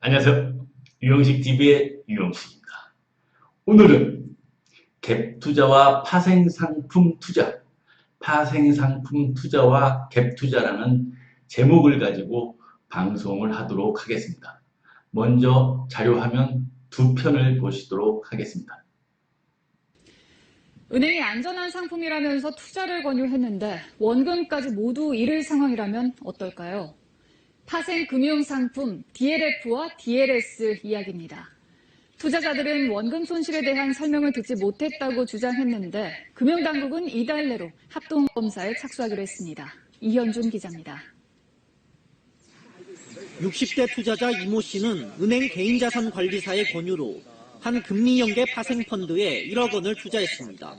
안녕하세요. 유형식 TV의 유형식입니다. 오늘은 갭 투자와 파생상품 투자, 파생상품 투자와 갭 투자라는 제목을 가지고 방송을 하도록 하겠습니다. 먼저 자료화면 두 편을 보시도록 하겠습니다. 은행이 안전한 상품이라면서 투자를 권유했는데 원금까지 모두 잃을 상황이라면 어떨까요? 파생금융상품 DLF와 DLS 이야기입니다. 투자자들은 원금 손실에 대한 설명을 듣지 못했다고 주장했는데 금융당국은 이달 내로 합동검사에 착수하기로 했습니다. 이현준 기자입니다. 60대 투자자 이모 씨는 은행 개인자산관리사의 권유로 한 금리연계 파생펀드에 1억 원을 투자했습니다.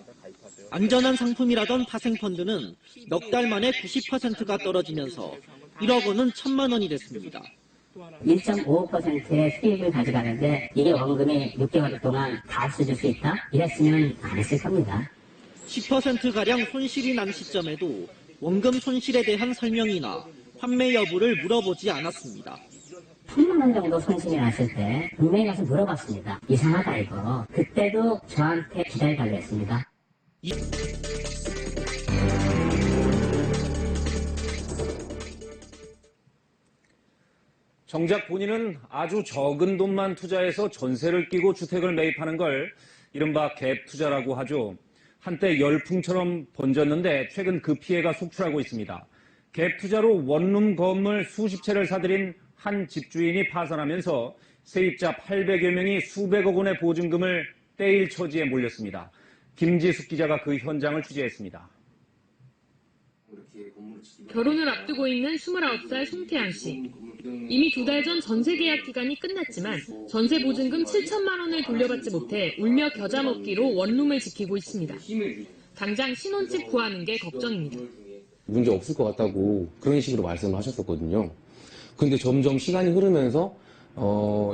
안전한 상품이라던 파생펀드는 넉 달 만에 90%가 떨어지면서 1억 원은 1,000만 원이 됐습니다. 1.55%의 수익을 가져가는데 이게 원금이 6개월 동안 다 없어질 수 있다? 이랬으면 안 했을 겁니다. 10%가량 손실이 난 시점에도 원금 손실에 대한 설명이나 환매 여부를 물어보지 않았습니다. 1,000만 원 정도 손실이 났을 때 은행에 가서 물어봤습니다. 이상하다 이거. 그때도 저한테 기다려달라고 했습니다. 정작 본인은 아주 적은 돈만 투자해서 전세를 끼고 주택을 매입하는 걸 이른바 갭 투자라고 하죠. 한때 열풍처럼 번졌는데 최근 그 피해가 속출하고 있습니다. 갭 투자로 원룸 건물 수십 채를 사들인 한 집주인이 파산하면서 세입자 800여 명이 수백억 원의 보증금을 떼일 처지에 몰렸습니다. 김지숙 기자가 그 현장을 취재했습니다. 결혼을 앞두고 있는 29살 송태양 씨. 이미 2달 전 전세 계약 기간이 끝났지만 전세 보증금 7천만 원을 돌려받지 못해 울며 겨자 먹기로 원룸을 지키고 있습니다. 당장 신혼집 구하는 게 걱정입니다. 문제 없을 것 같다고 그런 식으로 말씀을 하셨었거든요. 근데 점점 시간이 흐르면서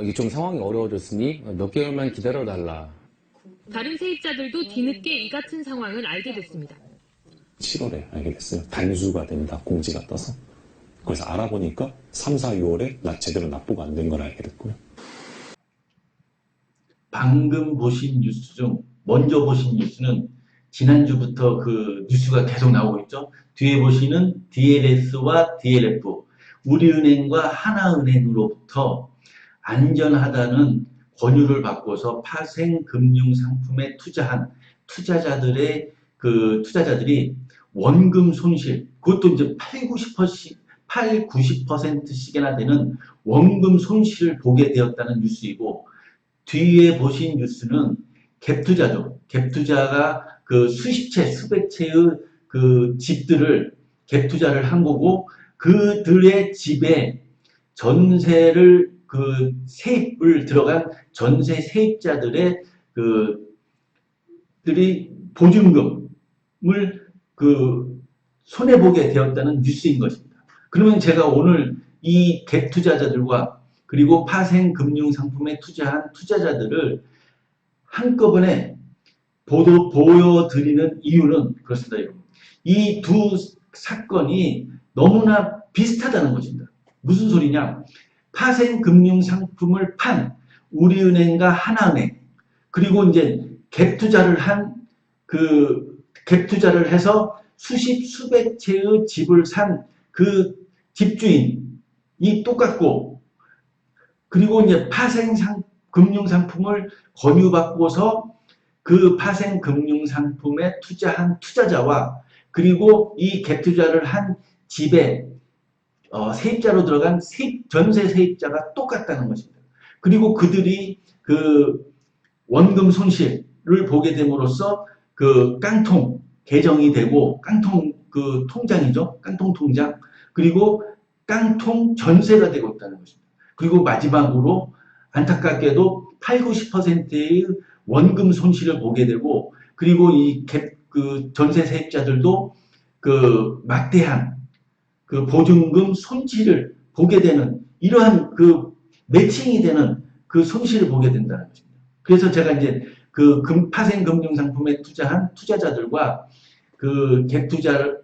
이게 좀 상황이 어려워졌으니 몇 개월만 기다려달라. 다른 세입자들도 뒤늦게 이 같은 상황을 알게 됐습니다. 7월에 알게 됐어요. 단수가 된다, 공지가 떠서. 그래서 알아보니까 3, 4, 6월에 제대로 납부가 안 된 걸 알게 됐고요. 방금 보신 뉴스 중 먼저 보신 뉴스는 지난주부터 그 뉴스가 계속 나오고 있죠. 뒤에 보시는 DLS와 DLF, 우리은행과 하나은행으로부터 안전하다는 권유를 받고서 파생금융상품에 투자한 투자자들이 원금 손실, 그것도 이제 90%씩이나 되는 원금 손실을 보게 되었다는 뉴스이고, 뒤에 보신 뉴스는 갭투자죠. 갭투자가 그 수십 채, 수백 채의 그 집들을 갭투자를 한 거고, 그들의 집에 전세를 세입을 들어간 전세 세입자들의 들이 보증금을 손해보게 되었다는 뉴스인 것입니다. 그러면 제가 오늘 이 갭 투자자들과 그리고 파생금융상품에 투자한 투자자들을 한꺼번에 보여드리는 이유는 그렇습니다. 이 두 사건이 너무나 비슷하다는 것입니다. 무슨 소리냐? 파생금융상품을 판 우리은행과 하나은행, 그리고 이제 갭 투자를 해서 수백 채의 집을 산 그 집주인이 똑같고, 그리고 이제 파생금융상품을 권유받고서 그 파생금융상품에 투자한 투자자와 그리고 이 갭 투자를 한 집에 세입자로 들어간 전세 세입자가 똑같다는 것입니다. 그리고 그들이 그 원금 손실을 보게 됨으로써 그 깡통 개정이 되고, 깡통 통장이죠. 깡통 통장. 그리고 깡통 전세가 되고 있다는 것입니다. 그리고 마지막으로 안타깝게도 80~90%의 원금 손실을 보게 되고, 그리고 이 전세 세입자들도 막대한 보증금 손실을 보게 되는, 이러한 매칭이 되는 손실을 보게 된다는 것입니다. 그래서 제가 이제 파생금융상품에 투자한 투자자들과 갭 투자를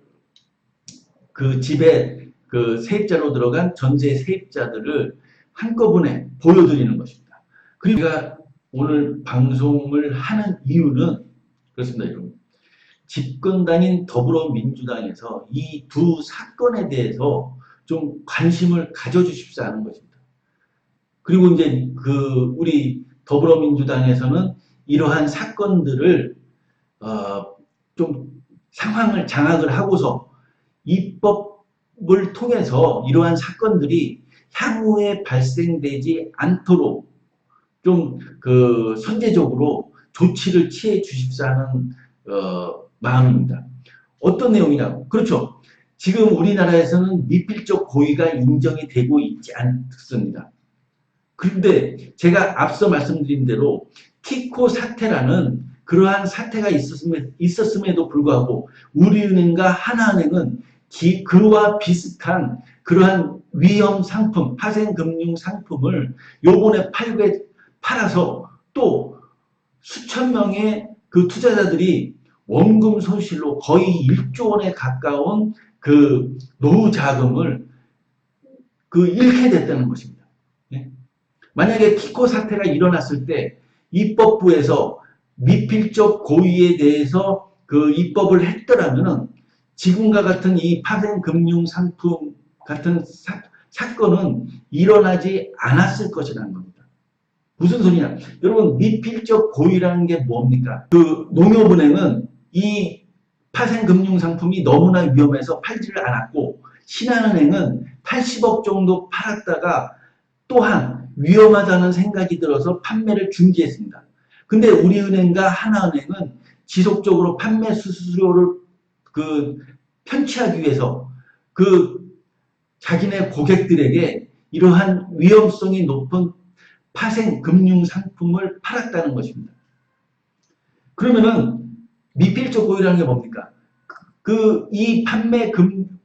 집에 세입자로 들어간 전세 세입자들을 한꺼번에 보여드리는 것입니다. 그리고 제가 오늘 방송을 하는 이유는 그렇습니다, 여러분. 집권당인 더불어민주당에서 이 두 사건에 대해서 좀 관심을 가져주십사 하는 것입니다. 그리고 이제 우리 더불어민주당에서는 이러한 사건들을 좀 상황을 장악을 하고서 입법을 통해서 이러한 사건들이 향후에 발생되지 않도록 좀 선제적으로 조치를 취해 주십사 하는 마음입니다. 어떤 내용이냐? 그렇죠. 지금 우리나라에서는 미필적 고의가 인정이 되고 있지 않습니다. 그런데 제가 앞서 말씀드린 대로 키코 사태라는 그러한 사태가 있었음에도 불구하고 우리은행과 하나은행은 그와 비슷한 그러한 위험 상품, 파생금융 상품을 요번에 팔아서 또 수천 명의 그 투자자들이 원금 손실로 거의 1조 원에 가까운 그 노후 자금을 잃게 됐다는 것입니다. 예? 만약에 키코 사태가 일어났을 때 입법부에서 미필적 고의에 대해서 입법을 했더라면은 지금과 같은 이 파생금융 상품 같은 사건은 일어나지 않았을 것이라는 겁니다. 무슨 소리냐? 여러분, 미필적 고의라는 게 뭡니까? 농협은행은 이 파생금융 상품이 너무나 위험해서 팔지를 않았고, 신한은행은 80억 정도 팔았다가 또한 위험하다는 생각이 들어서 판매를 중지했습니다. 근데 우리은행과 하나은행은 지속적으로 판매 수수료를 편취하기 위해서 자기네 고객들에게 이러한 위험성이 높은 파생 금융 상품을 팔았다는 것입니다. 그러면은 미필적 고의라는 게 뭡니까? 이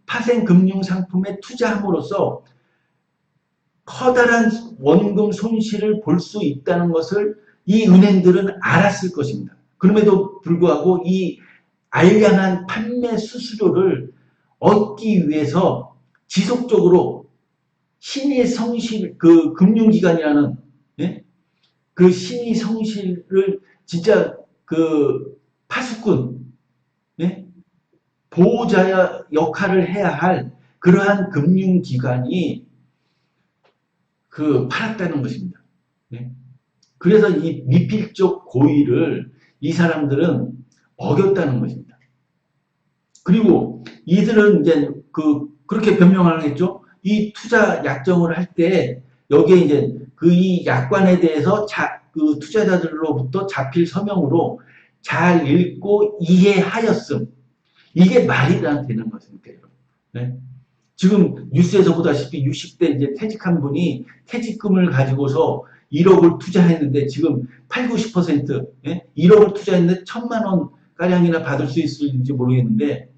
파생 금융 상품에 투자함으로써 커다란 원금 손실을 볼 수 있다는 것을 이 은행들은 알았을 것입니다. 그럼에도 불구하고 이 알량한 판매 수수료를 얻기 위해서 지속적으로 신의 성실, 금융기관이라는, 예? 그 신의 성실을 진짜 파수꾼, 예? 보호자 역할을 해야 할 그러한 금융기관이 팔았다는 것입니다. 예? 그래서 이 미필적 고의를 이 사람들은 어겼다는 것입니다. 그리고 이들은 이제 그렇게 변명하겠죠. 이 투자 약정을 할 때 여기에 이제 이 약관에 대해서 투자자들로부터 자필 서명으로 잘 읽고 이해하였음. 이게 말이 안 되는 것입니다. 네? 지금 뉴스에서 보다시피 60대 이제 퇴직한 분이 퇴직금을 가지고서 1억을 투자했는데 지금 80~90% 1억을 투자했는데 1,000만 원 가량이나 받을 수 있을지 모르겠는데,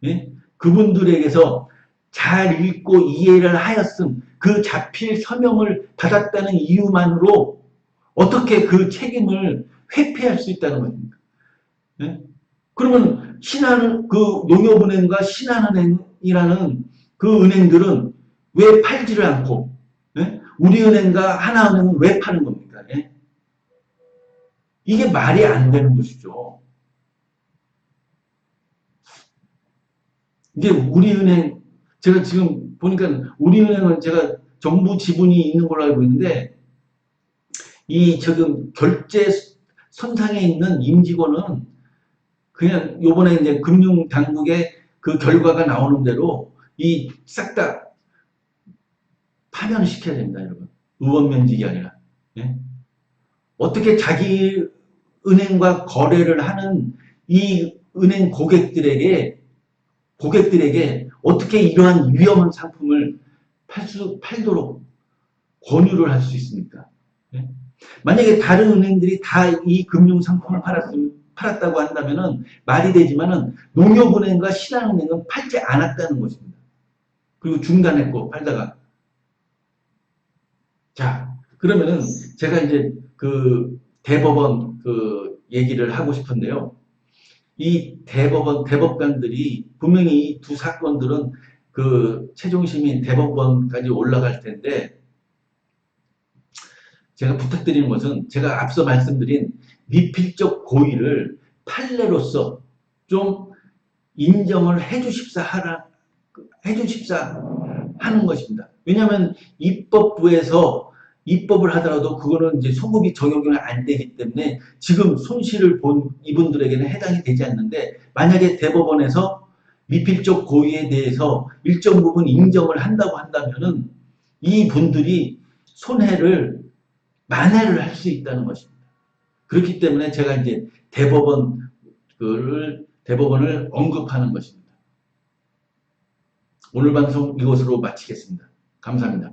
예? 그분들에게서 잘 읽고 이해를 하였음, 그 자필 서명을 받았다는 이유만으로 어떻게 그 책임을 회피할 수 있다는 겁니까? 예? 그러면 농협은행과 신한은행이라는 그 은행들은 왜 팔지를 않고, 예? 우리은행과 하나은행은 왜 파는 겁니까? 예? 이게 말이 안 되는 것이죠. 이게 우리은행, 제가 지금 보니까 우리은행은 제가 정부 지분이 있는 걸로 알고 있는데, 지금 결제 선상에 있는 임직원은 그냥 요번에 이제 금융당국의 그 결과가 나오는 대로 싹 다 파면을 시켜야 됩니다, 여러분. 의원면직이 아니라. 예? 어떻게 자기 은행과 거래를 하는 이 은행 고객들에게 어떻게 이러한 위험한 상품을 팔도록 권유를 할 수 있습니까? 예? 만약에 다른 은행들이 다 이 금융 상품을 팔았다고 한다면은 말이 되지만은 농협은행과 신한은행은 팔지 않았다는 것입니다. 그리고 중단했고 팔다가. 자, 그러면은 제가 이제 대법원 얘기를 하고 싶은데요. 이 대법관들이 분명히 이 두 사건들은 최종심이 대법원까지 올라갈 텐데, 제가 부탁드리는 것은 제가 앞서 말씀드린 미필적 고의를 판례로서 좀 인정을 해주십사 하는 것입니다. 왜냐하면 입법부에서 입법을 하더라도 그거는 이제 소급이 적용이 안 되기 때문에 지금 손실을 본 이분들에게는 해당이 되지 않는데, 만약에 대법원에서 미필적 고의에 대해서 일정 부분 인정을 한다고 한다면은 이 분들이 손해를 만회를 할 수 있다는 것입니다. 그렇기 때문에 제가 이제 대법원을 언급하는 것입니다. 오늘 방송 이것으로 마치겠습니다. 감사합니다.